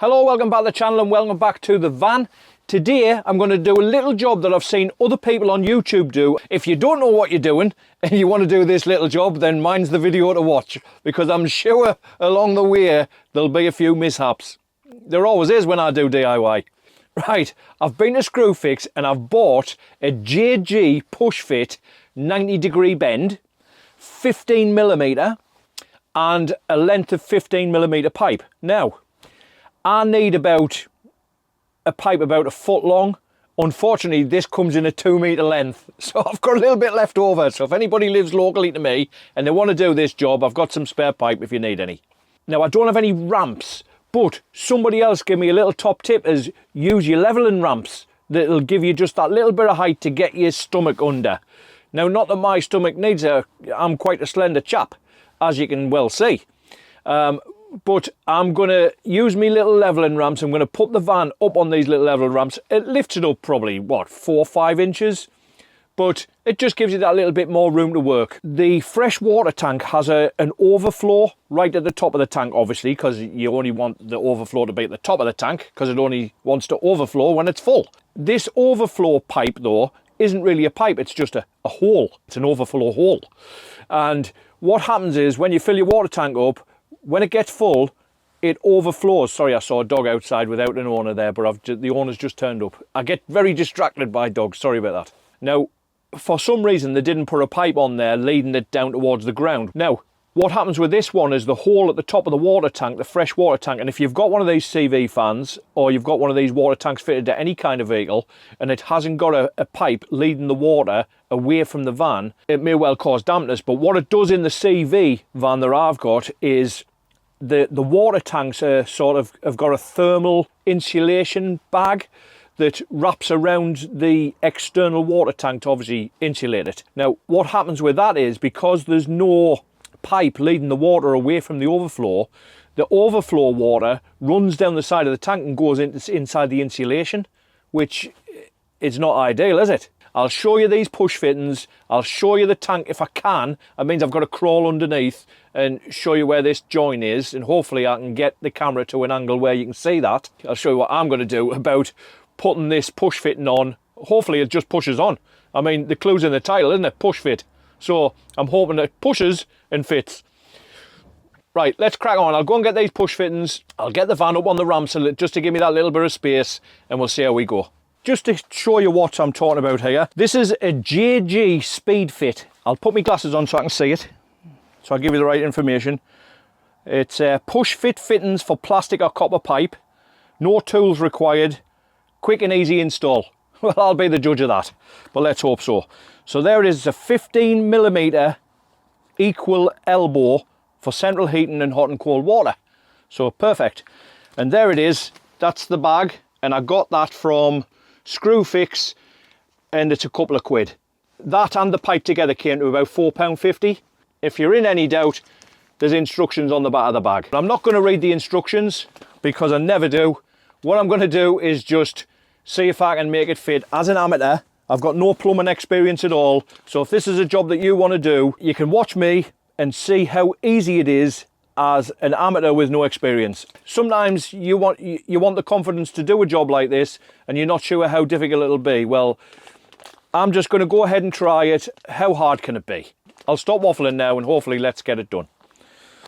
Hello, welcome back to the channel and welcome back to the van. Today I'm going to do a little job that I've seen other people on YouTube do. If you don't know what you're doing and you want to do this little job, then mine's the video to watch, because I'm sure along the way there'll be a few mishaps. There always is when I do DIY. Right, I've been to Screwfix and I've bought a JG push fit 90-degree bend, 15mm and a length of 15mm pipe. Now, I need about a pipe about a foot long. Unfortunately, this comes in a 2 metre length, so I've got a little bit left over. So if anybody lives locally to me and they want to do this job, I've got some spare pipe if you need any. Now, I don't have any ramps, but somebody else gave me a little top tip is use your levelling ramps. That'll give you just that little bit of height to get your stomach under. Now, not that my stomach needs I'm quite a slender chap, as you can well see. But I'm going to use me little levelling ramps. I'm going to put the van up on these little level ramps. It lifts it up probably, what, 4 or 5 inches? But it just gives you that little bit more room to work. The fresh water tank has an overflow right at the top of the tank, obviously, because you only want the overflow to be at the top of the tank, because it only wants to overflow when it's full. This overflow pipe, though, isn't really a pipe, it's just a hole. It's an overflow hole. And what happens is when you fill your water tank up, when it gets full, it overflows. Sorry, I saw a dog outside without an owner there, but the owner's just turned up. I get very distracted by dogs, sorry about that. Now, for some reason, they didn't put a pipe on there leading it down towards the ground. Now, what happens with this one is the hole at the top of the water tank, the fresh water tank, and if you've got one of these CV fans, or you've got one of these water tanks fitted to any kind of vehicle, and it hasn't got a pipe leading the water away from the van, it may well cause dampness. But what it does in the CV van that I've got is the water tanks are have got a thermal insulation bag that wraps around the external water tank to obviously insulate it. Now, what happens with that is, because there's no pipe leading the water away from the overflow water runs down the side of the tank and goes inside the insulation, which is not ideal, is it? I'll show you these push fittings. I'll show you the tank if I can. That means I've got to crawl underneath and show you where this join is, and hopefully I can get the camera to an angle where you can see that. I'll show you what I'm going to do about putting this push fitting on. Hopefully it just pushes on. I mean, the clue's in the title, isn't it? Push fit. So I'm hoping it pushes and fits. Right, let's crack on. I'll go and get these push fittings. I'll get the van up on the ramps just to give me that little bit of space, and we'll see how we go. Just to show you what I'm talking about here, this is a JG speed fit. I'll put my glasses on so I can see it, so I'll give you the right information. It's push fit fittings for plastic or copper pipe. No tools required. Quick and easy install. Well, I'll be the judge of that, but let's hope so. So there it is, a 15mm equal elbow for central heating and hot and cold water. So perfect. And there it is. That's the bag, and I got that from Screwfix, and it's a couple of quid. That and the pipe together came to about £4.50. If you're in any doubt, there's instructions on the back of the bag. I'm not going to read the instructions because I never do. What I'm going to do is just see if I can make it fit. As an amateur, I've got no plumbing experience at all, so if this is a job that you want to do, you can watch me and see how easy it is as an amateur with no experience. Sometimes you want the confidence to do a job like this and you're not sure how difficult it'll be. Well, I'm just going to go ahead and try it. How hard can it be? I'll stop waffling now and hopefully let's get it done.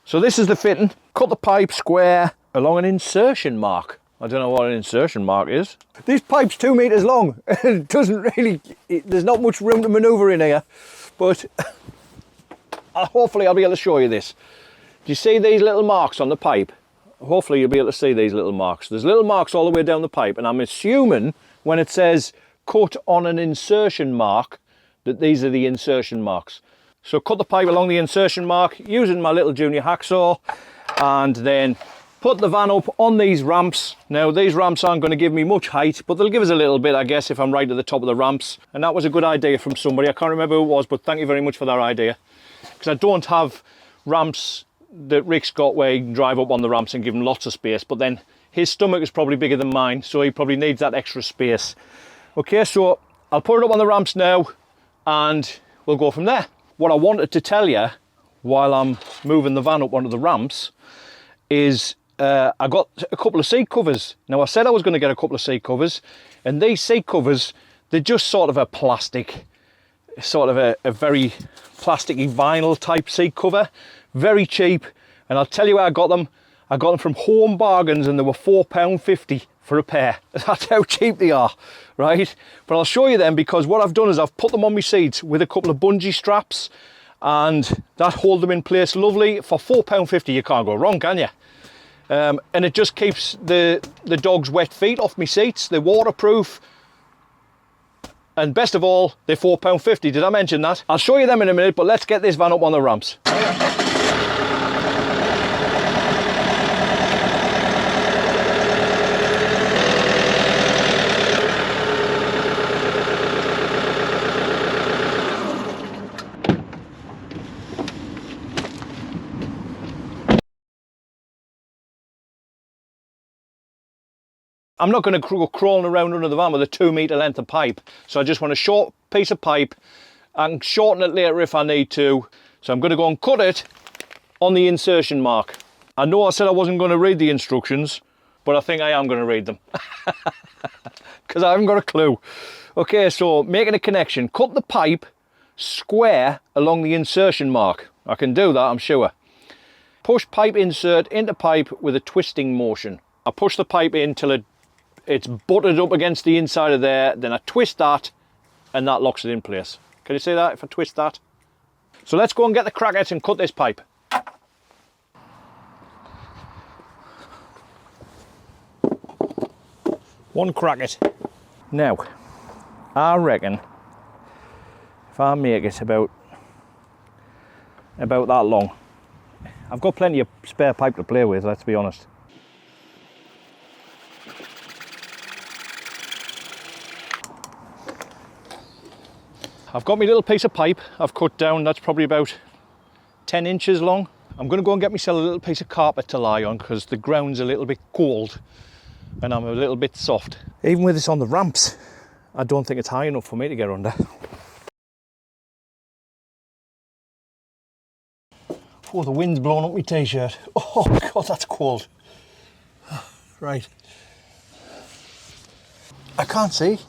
So this is the fitting. Cut the pipe square along an insertion mark. I don't know what an insertion mark is. This pipe's 2 meters long. It doesn't really, there's not much room to maneuver in here, but hopefully I'll be able to show you this. Do you see these little marks on the pipe? Hopefully you'll be able to see these little marks. There's little marks all the way down the pipe, and I'm assuming when it says cut on an insertion mark that these are the insertion marks. So cut the pipe along the insertion mark using my little junior hacksaw, and then put the van up on these ramps. Now, these ramps aren't going to give me much height, but they'll give us a little bit, I guess, if I'm right at the top of the ramps. And that was a good idea from somebody. I can't remember who it was, but thank you very much for that idea. Because I don't have ramps that Rick's got where he can drive up on the ramps and give him lots of space, but then his stomach is probably bigger than mine, so he probably needs that extra space. Okay, so I'll put it up on the ramps now and we'll go from there. What I wanted to tell you while I'm moving the van up onto the ramps is I got a couple of seat covers. Now I said I was going to get a couple of seat covers, and these seat covers, they're just sort of a plastic, sort of a very plasticky vinyl type seat cover, very cheap. And I'll tell you where I got them. I got them from Home Bargains, and they were £4.50 for a pair. That's how cheap they are, right? But I'll show you them, because what I've done is I've put them on my seats with a couple of bungee straps, and that hold them in place lovely. For £4.50 you can't go wrong, can you? And it just keeps the dog's wet feet off my seats. They're waterproof, and best of all, they're £4.50. Did I mention that? I'll show you them in a minute, but let's get this van up on the ramps. I'm not going to go crawling around under the van with a 2 metre length of pipe, so I just want a short piece of pipe. I can shorten it later if I need to, so I'm going to go and cut it on the insertion mark. I know I said I wasn't going to read the instructions, but I think I am going to read them, because I haven't got a clue. Okay, so making a connection, cut the pipe square along the insertion mark. I can do that, I'm sure. Push pipe insert into pipe with a twisting motion. I push the pipe in till it's butted up against the inside of there, then I twist that, and that locks it in place. Can you see that if I twist that? So let's go and get the crackers and cut this pipe. One cracket. Now, I reckon if I make it about that long, I've got plenty of spare pipe to play with, let's be honest. I've got my little piece of pipe I've cut down, that's probably about 10 inches long. I'm going to go and get myself a little piece of carpet to lie on, because the ground's a little bit cold and I'm a little bit soft. Even with this on the ramps, I don't think it's high enough for me to get under. Oh, the wind's blowing up my t-shirt. Oh God, that's cold. Right. I can't see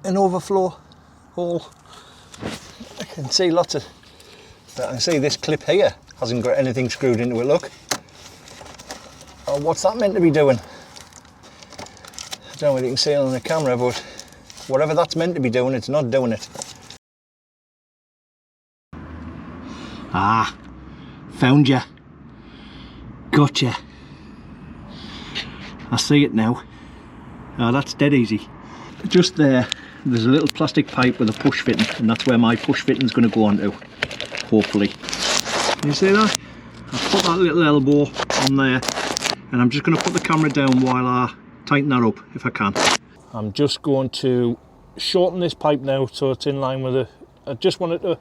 an overflow hole. I can see lots of, I can see this clip here hasn't got anything screwed into it, look. Oh, what's that meant to be doing? I don't know whether you can see it on the camera, but whatever that's meant to be doing, it's not doing it. Ah, found ya. Gotcha. I see it now. Oh, that's dead easy. Just there, there's a little plastic pipe with a push fitting, and that's where my push fitting is going to go onto, hopefully. Can you see that? I've put that little elbow on there, and I'm just going to put the camera down while I tighten that up, if I can. I'm just going to shorten this pipe now so it's in line with I just want it to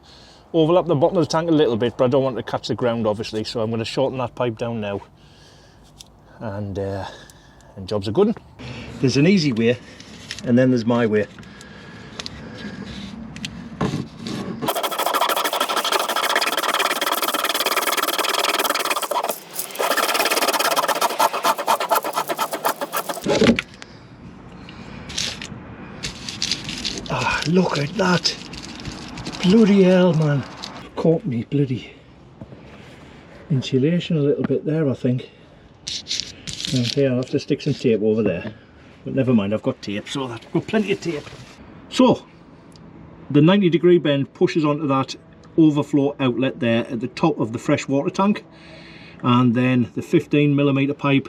overlap the bottom of the tank a little bit, but I don't want it to catch the ground, obviously, so I'm going to shorten that pipe down now. And job's a good one. There's an easy way, and then there's my way. Ah, look at that. Bloody hell, man. Caught me bloody insulation a little bit there, I think. Okay, I'll have to stick some tape over there. But never mind, I've got tape, so I've got plenty of tape. So, the 90-degree bend pushes onto that overflow outlet there at the top of the freshwater tank. And then the 15mm pipe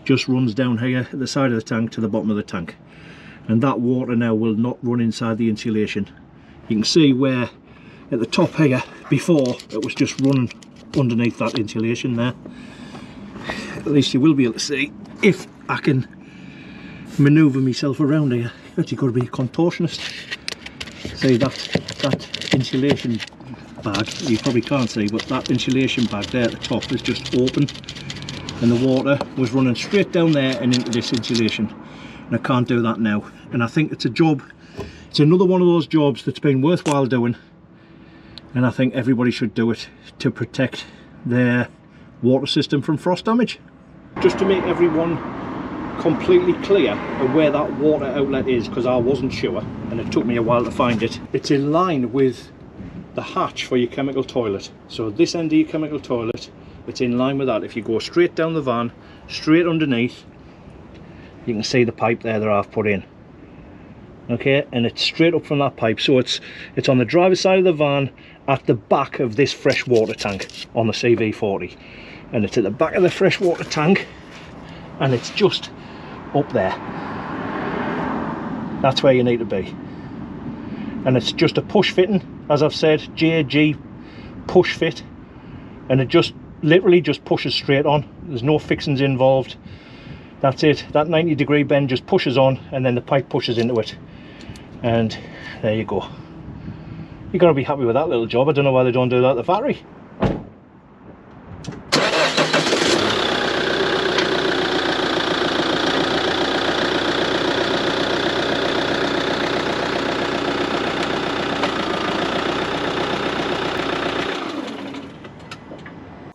just runs down here at the side of the tank to the bottom of the tank. And that water now will not run inside the insulation. You can see where at the top here, before it was just running underneath that insulation there. At least you will be able to see if I can manoeuvre myself around here. But you've got to be a contortionist. See that insulation bag, you probably can't see, but that insulation bag there at the top is just open, and the water was running straight down there and into this insulation. And I can't do that now. And I think it's a job, it's another one of those jobs that's been worthwhile doing, and I think everybody should do it to protect their water system from frost damage. Just to make everyone completely clear of where that water outlet is, because I wasn't sure and it took me a while to find it. It's in line with the hatch for your chemical toilet. So this end of your chemical toilet, it's in line with that. If you go straight down the van, straight underneath, you can see the pipe there that I've put in. Okay, and it's straight up from that pipe. So it's on the driver's side of the van at the back of this fresh water tank on the CV40. And it's at the back of the fresh water tank and it's just up there. That's where you need to be. And it's just a push fitting, as I've said, JG push fit, and it just literally just pushes straight on. There's no fixings involved. That's it. That 90-degree bend just pushes on and then the pipe pushes into it, and there you go. You've got to be happy with that little job. I don't know why they don't do that at the factory.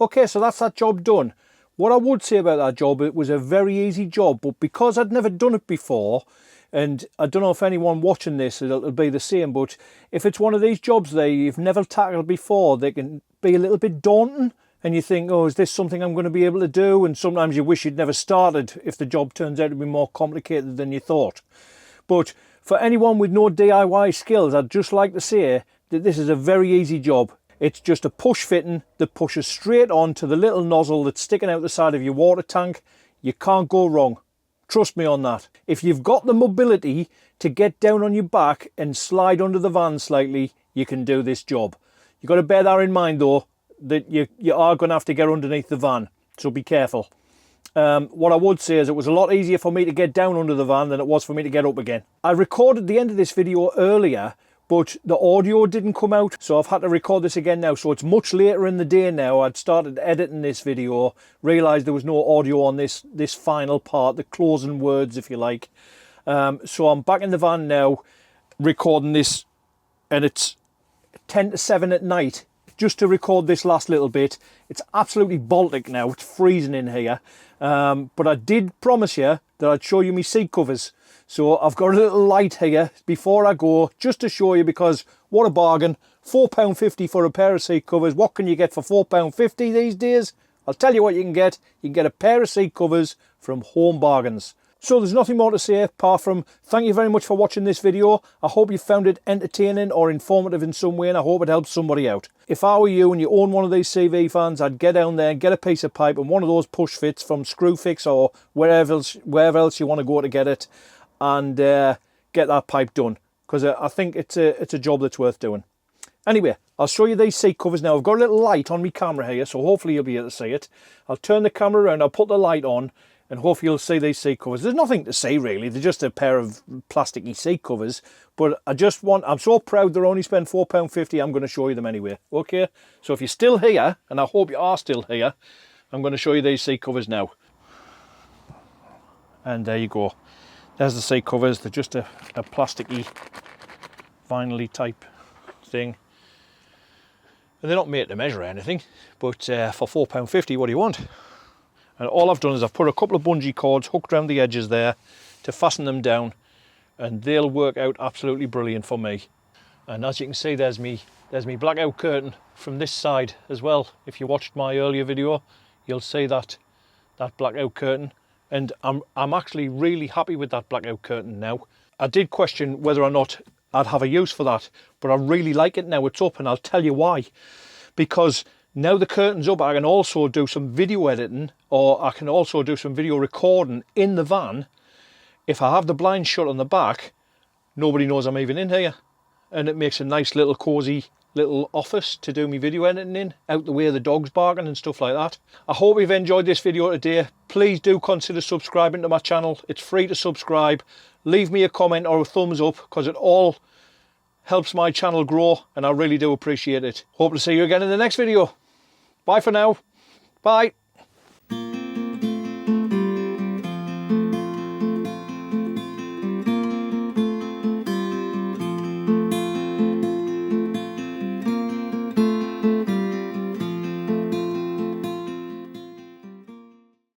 Okay, so that's that job done. What I would say about that job, it was a very easy job, but because I'd never done it before, and I don't know if anyone watching this, it'll be the same, but if it's one of these jobs that you've never tackled before, they can be a little bit daunting, and you think, oh, is this something I'm going to be able to do? And sometimes you wish you'd never started if the job turns out to be more complicated than you thought. But for anyone with no DIY skills, I'd just like to say that this is a very easy job. It's just a push fitting that pushes straight on to the little nozzle that's sticking out the side of your water tank. You can't go wrong. Trust me on that. If you've got the mobility to get down on your back and slide under the van slightly, you can do this job. You've got to bear that in mind though, that you are going to have to get underneath the van, so be careful. What I would say is it was a lot easier for me to get down under the van than it was for me to get up again. I recorded the end of this video earlier, but the audio didn't come out, so I've had to record this again now. So it's much later in the day now. I'd started editing this video, realised there was no audio on this final part, the closing words if you like. So I'm back in the van now recording this, and it's 10 to 7 at night just to record this last little bit. It's absolutely Baltic now, it's freezing in here, but I did promise you that I'd show you my seat covers. So I've got a little light here before I go, just to show you, because what a bargain. £4.50 for a pair of seat covers. What can you get for £4.50 these days? I'll tell you what you can get. You can get a pair of seat covers from Home Bargains. So there's nothing more to say apart from thank you very much for watching this video. I hope you found it entertaining or informative in some way, and I hope it helps somebody out. If I were you and you own one of these CV fans, I'd get down there and get a piece of pipe and one of those push fits from Screwfix or wherever else you want to go to get it, and get that pipe done, because I think it's a job that's worth doing. Anyway, I'll show you these seat covers now. I've got a little light on my camera here, so hopefully you'll be able to see it. I'll turn the camera around, I'll put the light on, and hopefully you'll see these seat covers. There's nothing to see really, they're just a pair of plasticky seat covers, but I'm so proud they're only spent £4.50, I'm going to show you them anyway. Okay, so if you're still here, and I hope you are still here, I'm going to show you these seat covers now. And there you go. There's the seat covers. They're just a plasticky, vinyl-y type thing. And they're not made to measure or anything, but for £4.50, what do you want? And all I've done is I've put a couple of bungee cords hooked around the edges there to fasten them down, and they'll work out absolutely brilliant for me. And as you can see, there's me blackout curtain from this side as well. If you watched my earlier video, you'll see that blackout curtain. And I'm actually really happy with that blackout curtain now. I did question whether or not I'd have a use for that, but I really like it now it's up, and I'll tell you why. Because now the curtain's up, I can also do some video editing, or I can also do some video recording in the van. If I have the blinds shut on the back, nobody knows I'm even in here. And it makes a nice little cosy little office to do my video editing in, out the way of the dogs barking and stuff like that. I hope you've enjoyed this video today. Please do consider subscribing to my channel. It's free to subscribe. Leave me a comment or a thumbs up, because it all helps my channel grow, and I really do appreciate it. Hope to see you again in the next video. Bye for now. Bye.